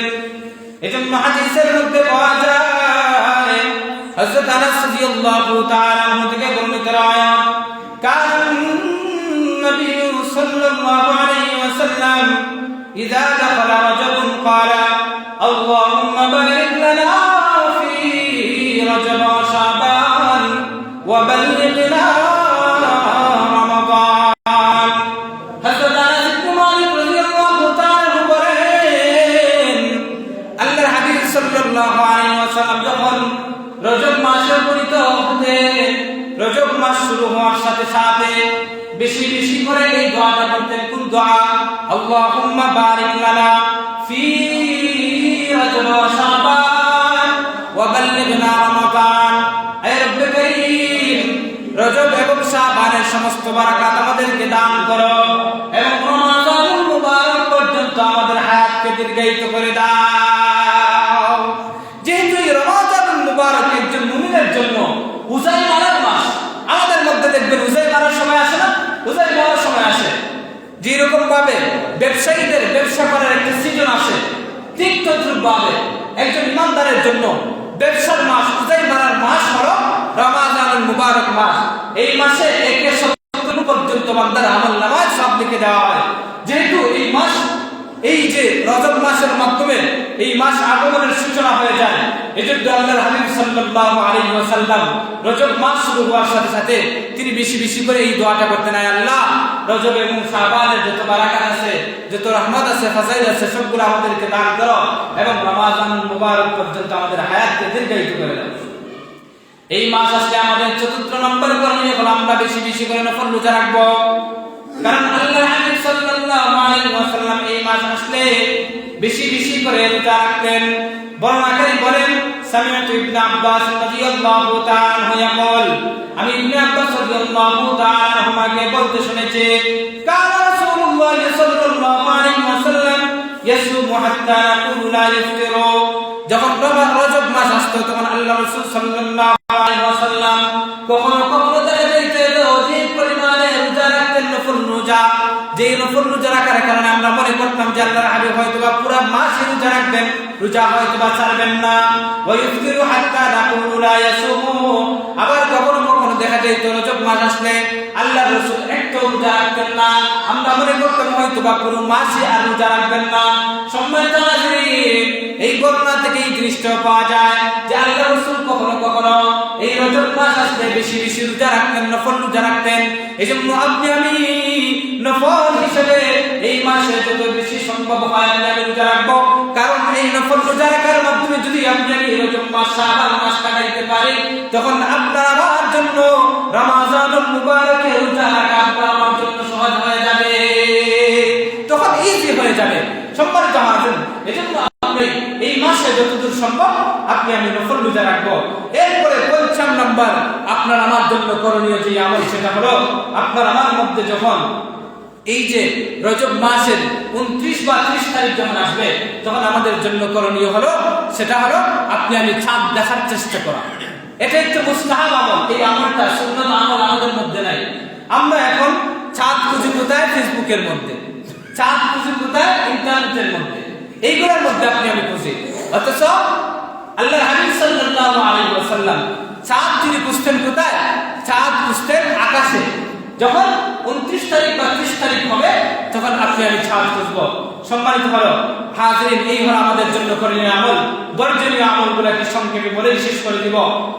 এজন্য হাদিসের মধ্যে পাওয়া যায়, হযরত আনাস রাদিয়াল্লাহু তাআলা আনহু থেকে বর্ণিত রায়াত, কান নবী সাল্লাল্লাহু আলাইহি ওয়াসাল্লাম ইযা দাখালা রাজবুন ক্বালা আল্লাহুম্মা বারিক লানা ফি রজব ওয়া শাবান ওয়া বাল্লিগনা রমাদান। হযরত আনাস ইবনে মালিক রাদিয়াল্লাহু তাআলা বলেন, আল্লাহর হাবিব সাল্লাল্লাহু আলাইহি ওয়াসাল্লাম যখন রজব মাসে উপনীত হতেন, রজব মাস শুরু হওয়ার সাথে সাথে বেশি বেশি করে এই দোয়াটা করতেন। কোন দোয়া? আল্লাহুম্মা বারিক লানা ফি রজব ওয়া শাবান ওয়া বাল্লিগনা রমাদান। হে রব্বে কারীম, রজব এবং শাবানের সমস্ত বারাকাত আমাদেরকে দান করো এবং রমাদানুল মুবারক পর্যন্ত আমাদের হায়াতকে দীর্ঘায়িত করে দাও। যেহেতু এই রমাদানুল মুবারক একজন মুমিনের জন্য উজাই মারার মাস, আমাদের মধ্যে দেখবেন উজাই মারার সময় আসে না? উজাই মারার সময় আসে। যেরকম ভাবে ব্যবসায়ীদের ব্যবসা করার একটা সিজন আসে, ঠিক তদ্রুপ ভাবে একজন ইমানদারের জন্য ব্যবসার মাস উজাই মারার মাস হলো রমাদানুল মুবারক মাস। এই মাসে 1 পর্যন্ত বান্দার আমলনামায় সব লিখে দেওয়া হয়। যেহেতু এই মাস, এই যে রজব মাসের মাধ্যমে এই মাস আগমনের সূচনা হয়ে যায়, এজন্য আল্লাহর হাবিব সাল্লাল্লাহু আলাইহি ওয়াসাল্লাম রজব মাস শুরু হওয়ার সাথে সাথে তিনি বেশি বেশি করে এই দোয়াটা করতেন, আয় আল্লাহ, রজব এবং শাবানের যত বারাকাত আছে, যত রহমত আছে, ফাজাইল আছে, সবগুলো আমাদেরকে দান করো এবং রমাদানুল মুবারক পর্যন্ত আমাদের হায়াতকে দীর্ঘায়িত করে দাও। এই মাস আসলে আমাদের 4 নম্বর করণীয় হলো আমরা বেশি বেশি করে নফল রোজা রাখবো। কারণ আল্লাহর হাবিব সাল্লাল্লাহু আলাইহি ওয়াসাল্লাম এই মাস আসলে বেশি বেশি করে রোজা রাখতেন। বর্ণনাকারী বলেন, সামিআতু ইবনে আব্বাস রাদিয়াল্লাহু তাআলা আনহু ইয়াকুল, আমি ইবনে আব্বাস রাদিয়াল্লাহু তাআলা আনহুকে বলতে শুনেছি, কানা রাসূলুল্লাহ সাল্লাল্লাহু আলাইহি ওয়াসাল্লাম ইয়াসুমু হাত্তা নাকুলু লা ইফতিরু। যখন রজব মাস আসতো তখন আল্লাহর রাসূল সাল্লাল্লাহু আলাইহি ওয়াসাল্লাম কখনো কখনো দেখা যাইতো অধিক পরিমাণে রোজা রাখতেন, নফল রোজা। যে নফল রোজা রাখার কারণে আমরা মনে করতাম যে আল্লাহর হাবিব হয়তোবা পুরো মাসই রোজা রাখবেন, রোজা হয়তোবা ছাড়বেন না। ওয়া ইফতিরু হাত্তা নাকুলু লা ইয়াসুমু। আবার কখনো কখনো দেখা যাইতো রজব মাস আসলে আল্লাহর রাসূল একটু রোজা রাখতেন না, আমরা মনে করতাম হয়তোবা পুরো মাসই আর রোজা রাখবেন না। সম্মানিত হাজিরিন, এই বর্ণনা থেকে এই জিনিসটা পাওয়া যায় যে আল্লাহর রাসূল কখনো কখনো এই রজব মাস আসলে বেশি বেশি রোজা রাখতেন, নফল রোজা রাখতেন। এজন্য আপনি আমি নফল হিসেবে এই মাসে যত বেশি সম্ভব হয় আমি রোজা রাখবো। কারণ এই নফল রোজা রাখার মাধ্যমে যদি আপনি আমি রজব মাস শাবান মাস কাটাইতে পারি, তখন আপনার আমার জন্য রমাদানুল মুবারকে রোজা রাখা আপনার আমার জন্য সহজ হয়ে যাবে, তখন ইজি হয়ে যাবে। সম্মানিত হাজিরিন, এজন্য আপনি এই মাসে যতদূর সম্ভব আপনি আমি নফল রোজা রাখবো। এরপরে ৫ নম্বর আপনার আমার জন্য করণীয় যে আমল, সেটা হলো আপনার আমার মধ্যে যখন এই যে রজব মাসের 29 বা 30 তারিখ যখন আসবে, তখন আমাদের জন্য করণীয় হলো সেটা হলো আপনি আমি চাঁদ দেখার চেষ্টা করা। এটা একটা মুস্তাহাব আমল। এই আমলটা সুন্নাত আমল আমাদের মধ্যে নাই। আমরা এখন চাঁদ খুঁজি কোথায়? ফেসবুকের মধ্যে, চাঁদ খুঁজি কোথায়? ইন্টারনেটের মধ্যে, এইগুলোর মধ্যে আপনি আমি খুঁজি। অথচ আল্লাহর হাবিব সাল্লাল্লাহু আলাইহি ওয়াসাল্লাম চাঁদ তিনি খুঁজতেন কোথায়? চাঁদ খুঁজতেন আকাশে। যখন 29 তারিখ বা 30 তারিখ হবে তখন আপনি আমি চাঁদ খুঁজবো। সম্মানিত হলো হাজিরিন, এই হলো আমাদের জন্য করণীয় আমল। বর্জনীয় আমলগুলোকে সংক্ষেপে বলে শেষ করে দিব।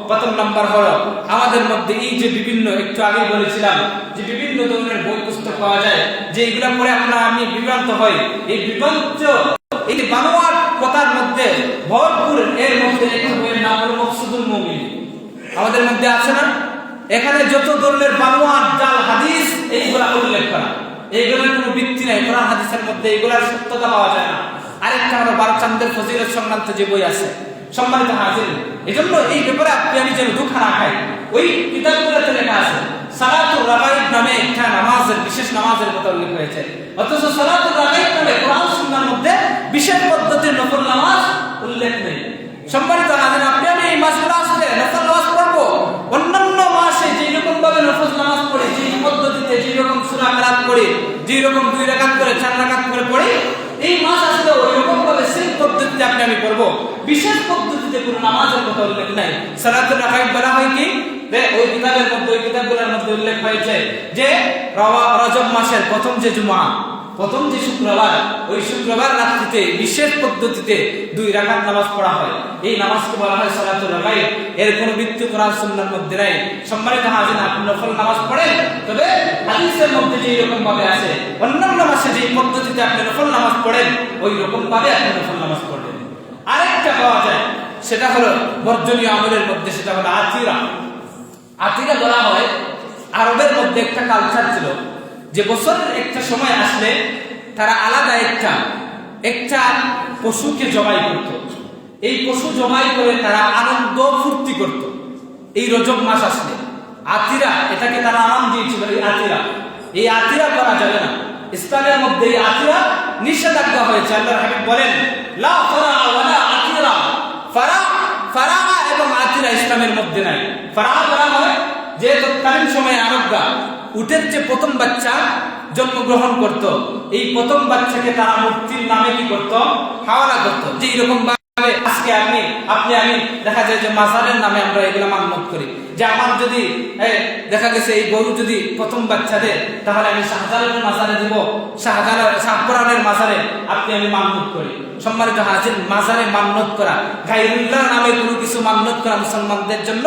প্রথম নাম্বার হলো আমাদের মধ্যে এই যে বিভিন্ন, একটু আগে বলেছিলাম যে বিভিন্ন ধরনের বই পুস্তক পাওয়া যায়, যে এগুলো পড়ে আপনার আমি বিভ্রান্ত হই। এই বিভ্রান্ত এই বানোয়াট কথার মধ্যে ভরপুর, এর মধ্যে একটা বইয়ের নাম হলো মকসুদুল মুমিন। আমাদের মধ্যে আছে না? এখানে যত ধরনের বানোয়াট জাল হাদিস এইগুলা উল্লেখ করা, এইগুলোর কোনো ভিত্তি নাই। কোরআন হাদিসের মধ্যে এইগুলার সত্যতা পাওয়া যায় না। আরেকটা হলো বারচান্দের ফজিলত সংক্রান্ত যে বই আছে। সম্মানিত হাজির, এজন্য এই ব্যাপারে আপনি আমি যেন দুঃখ না খাই। ওই কিতাবগুলোতে লেখা আছে সালাতুর রাগাইব নামে একটা নামাজের, বিশেষ নামাজের কথা উল্লেখ হয়েছে, অথচ সালাতুর রাগাইব নামে কোরআন সুন্নাহর মধ্যে বিশেষ পদ্ধতির নফল নামাজ উল্লেখ নেই। সম্মানিত হাজির, আপনি আমি এই মাসগুলো আসলে নফল নামাজ পড়বো, অন্যান্য মাসে যেই রকম ভাবে নফল নামাজ পড়ি, যেই পদ্ধতিতে যেই রকম সূরা কেরাত পড়ি, যেই রকম 2 রাকাত করে 4 রাকাত করে পড়ি, এই মাস আসলে ওই রকম ভাবে সেই পদ্ধতিতে আপনি আমি পড়বো। বিশেষ পদ্ধতিতে কোনো নামাজের কথা উল্লেখ নাই। সালাতুল রাগাইব বলা হয় কি, ওই কিতাবের মধ্যে, ওই কিতাবগুলোর মধ্যে উল্লেখ হয়েছে যে রজব মাসের প্রথম যে জুমা, প্রথম যে শুক্রবার, ওই শুক্রবার রাত্রিতে বিশেষ পদ্ধতিতে 2 রাকাত নামাজ পড়া হয়। এই নামাজকে বলা হয় সালাতুল রাগাইব। এর কোনো ভিত্তি কোরআন সুন্নাহর মধ্যে নাই। সম্মানিত হাজির, আপনি নফল নামাজ পড়েন, তবে হাদিসের মধ্যে যেই রকম ভাবে আছে, অন্যান্য মাসে যেই পদ্ধতিতে আপনি নফল নামাজ পড়েন, ওই রকম ভাবে আপনি নফল নামাজ পড়বেন। আরেকটা পাওয়া যায়, সেটা হলো বর্জনীয় আমলের মধ্যে, সেটা হলো আতিরা। আতিরা বলা হয়, আরবের মধ্যে একটা কালচার ছিল যে বছরের একটা সময় আসলে তারা আলাদা একটা পশুকে জবাই করত। এই পশু জবাই করে তারা আনন্দ ফুর্তি করত। এই রজব মাস আসলে আতিরা, এটাকে তারা নাম দিয়েছিল এই আতিরা করা যাবে না। ইসলামের মধ্যে এই আতিরা নিষেধাজ্ঞা হয়েছে। আল্লাহর হাবিব বলেন লা ফারা ওয়ালা আতিরা, ফারা এবং আতিরা ইসলামের মধ্যে নাই। ফারা বলা হয় যে তৎকালীন সময়ে আরবরা উটের যে প্রথম বাচ্চা জন্মগ্রহণ করত, এই প্রথম বাচ্চাকে তারা মূর্তির নামে কি করত, হাওয়ালা করত। যে এরকম ভাবে আজকে আমি দেখা যায় যে মাজারের নামে আমরা এগুলো মান্যত করি, যে আমার যদি দেখা গেছে এই গরু যদি প্রথম বাচ্চা দেয়, তাহলে আমি শাহজালালের মাজারে দিব, শাহপুরানের মাজারে আপনি আমি মান্যত করি। সম্মানিত হাজির, মাজারে মান্যত করা, গায়রুল্লাহ নামে কোনো কিছু মান্যত করা মুসলমানদের জন্য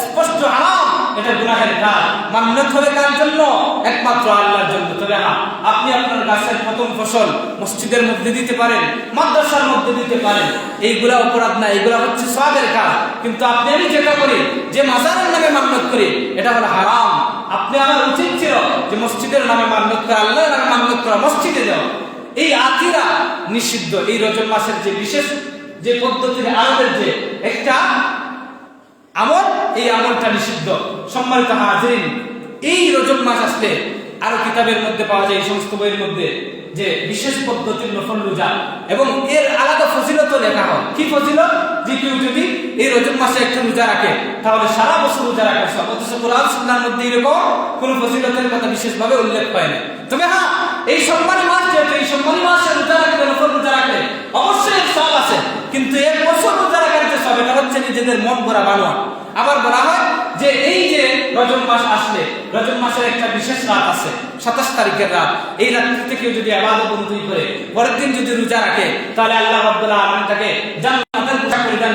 স্পষ্ট হারাম। এটা গুনাহের কাজ। মান্যত হবে কার জন্য? একমাত্র আল্লাহর জন্য। তবে হ্যাঁ, আপনি আপনার গাছের প্রথম ফসল মসজিদের মধ্যে দিতে পারেন, মাদ্রাসার মধ্যে দিতে পারেন, এইগুলা অপরাধ না, এগুলা হচ্ছে সওয়াবের কাজ। কিন্তু আপনি আমি যেটা করি, যে মাজারের নামে মান্যত করি, এটা হলো হারাম। আপনি আমার উচিত ছিল যে মসজিদের নামে মান্যত করা, আল্লাহর নামে মান্যত করা, মসজিদে যাও। এই আতিরা নিষিদ্ধ। এই রজব মাসের যে বিশেষ যে পদ্ধতির আরবের যে একটা আমল, এই আমলটা নিষিদ্ধ। সম্মানিত হাজিরিন, এই রজব মাস আসলে আরো কিতাবের মধ্যে পাওয়া যায়, এই সমস্ত বইয়ের মধ্যে, যে বিশেষ পদ্ধতির নফল রোজা এবং এর আলাদা ফজিলত লেখা হয়। কি ফজিলত? যে কেউ যদি এই রজব মাসে একটা রোজা রাখে, তাহলে সারা বছর রোজা রাখা সব। অথচ কোরআন সুন্নাহর মধ্যে এরকম কোন ফজিলতের কথা বিশেষভাবে উল্লেখ হয় না। তবে হ্যাঁ, এই সম্মানী মাস, যেহেতু এই সম্মানী মাসে রোজা রাখলে, নফল রোজা রাখলে অবশ্যই সব আছে, কিন্তু এক বছর রোজা রাখার যে সব, এটা হচ্ছে নিজেদের মন ভরা বানোয়াট। আবার বলা হয় যে এই যে রজব মাস আসলে, রজব মাসের একটা বিশেষ রাত আছে, 27 তারিখের রাত। এই রাত্রিতে কেউ যদি ইবাদত বন্দেগী করে, পরের দিন যদি রোজা রাখে, তাহলে আল্লাহ রাব্বুল আলামিন তাকে জান্নাতের পোশাক পরিধান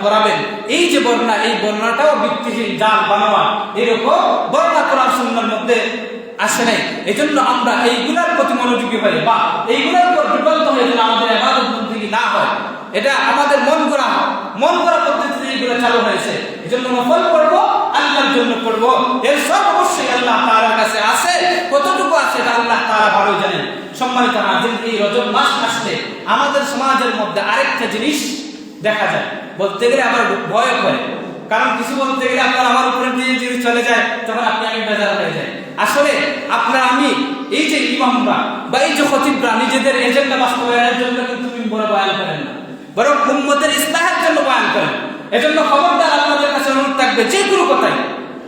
করাবেন। এই যে বর্ণনা, এই বর্ণনাটাও ভিত্তিহীন, জাল বানোয়াট, এরকম বর্ণনা কোরআন সুন্নাহর মধ্যে আসে নাই। এজন্য আমরা এইগুলার প্রতি মনোযোগী হই, বা এইগুলার উপর বিভ্রান্ত হয়ে যেন আমাদের ইবাদত বন্দেগী না হয়। এটা আমাদের মন গড়া পদ্ধতিতে এইগুলো চালু হয়েছে। এজন্য নফল পড়বো, আল্লাহর জন্য পড়বো, এর সব অবশ্যই আল্লাহ তাআলার কাছে আছে। কতটুকু আছে এটা আল্লাহ তাআলা ভালো জানেন। সম্মানিত হাজির, এই রজব মাস আসলে আমাদের সমাজের মধ্যে আরেকটা জিনিস দেখা যায়, বলতে গেলে আবার ভয় করে। কারণ কিছু বলতে গেলে আপনার আমার উপরে দিয়ে যদি চলে যায়, তখন আপনি আমি বেজার হয়ে যায়। আসলে আপনার আমি, এই যে ইমামরা বা এই যে খতিবরা নিজেদের এজেন্ডা বাস্তবায়নের জন্য কিন্তু বড় বয়ান করেন না, বরং উম্মতের ইসলাহের জন্য বয়ান করেন। এজন্য খবরদার আপনাদের কাছে অনুরোধ থাকবে, যে কোনো কথাই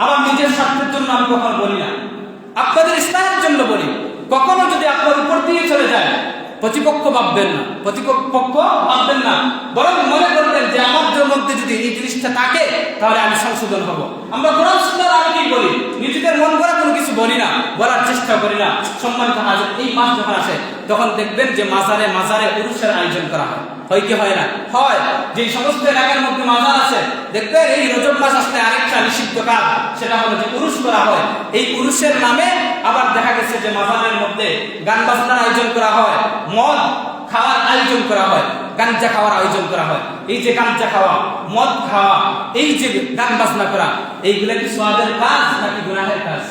আমার নিজের স্বার্থের জন্য আমি কখনো বলি না, আপনাদের ইসলাহের জন্য বলি। কখনো যদি আপনার উপর দিয়ে চলে যায়, প্রতিপক্ষ ভাববেন না, বরং মনে করবেন যে আমার মধ্যে যদি এই জিনিসটা থাকে তাহলে আমি সংশোধন হব। আমরা কোরআন সুন্নাহর আলোকেই বলি, নিজেদের মন গড়া কোনো কিছু বলি না, বলার চেষ্টা করি না। সম্মানিত হাজির, এই মাস যখন আসে তখন দেখবেন যে মাজারে মাজারে উরুসের আয়োজন করা হয় কি হয় না? হয়। যে সমস্ত এলাকার মধ্যে মাজার আছে দেখবেন এই রজব মাস আসলে আরেকটা নিষিদ্ধ কাজ, সেটা হলো যে উরুস করা হয়। এই উরুসের নামে আবার দেখা গেছে যে মাজারের মধ্যে গান বাজনার আয়োজন করা হয়, মদ খাওয়ার আয়োজন করা হয়, গাঞ্জা খাওয়ার আয়োজন করা হয়। এই যে গাঞ্জা খাওয়া, মদ খাওয়া, এই যে গান বাজনা করা, এইগুলা কি সওয়াবের কাজ নাকি গুনাহের কাজ?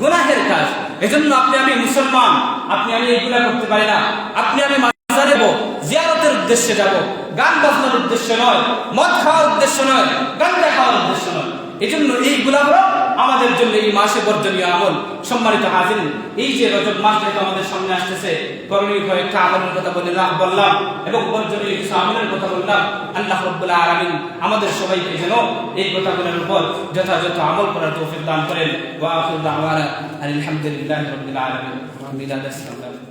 গুনাহের কাজ। এজন্য আপনি আমি মুসলমান, আপনি আমি এইগুলা করতে পারি না। আপনি আমি মাজারে যাব, জিয়ারতের উদ্দেশ্যে যাব, গান বাজনার উদ্দেশ্য নয়, মদ খাওয়ার উদ্দেশ্য নয়, গাঞ্জা খাওয়ার উদ্দেশ্য নয়। এজন্য এইগুলা হলো আমাদের জন্য এই মাসে বর্জনীয় আমল। সম্মানিত হাজির, এই যে রজব মাস যেটা আমাদের সামনে আসতেছে, করণীয় কয়েকটা আমলের কথা বললাম এবং বর্জনীয় কিছু আমলের কথা বললাম। আল্লাহ রাব্বুল আলামিন আমাদের সবাইকে যেন এই কথাগুলোর উপর যথাযথ আমল করার তৌফিক দান করেন। ওয়া আখিরু দাওয়ানা আলহামদুলিল্লাহি রাব্বিল আলামিন।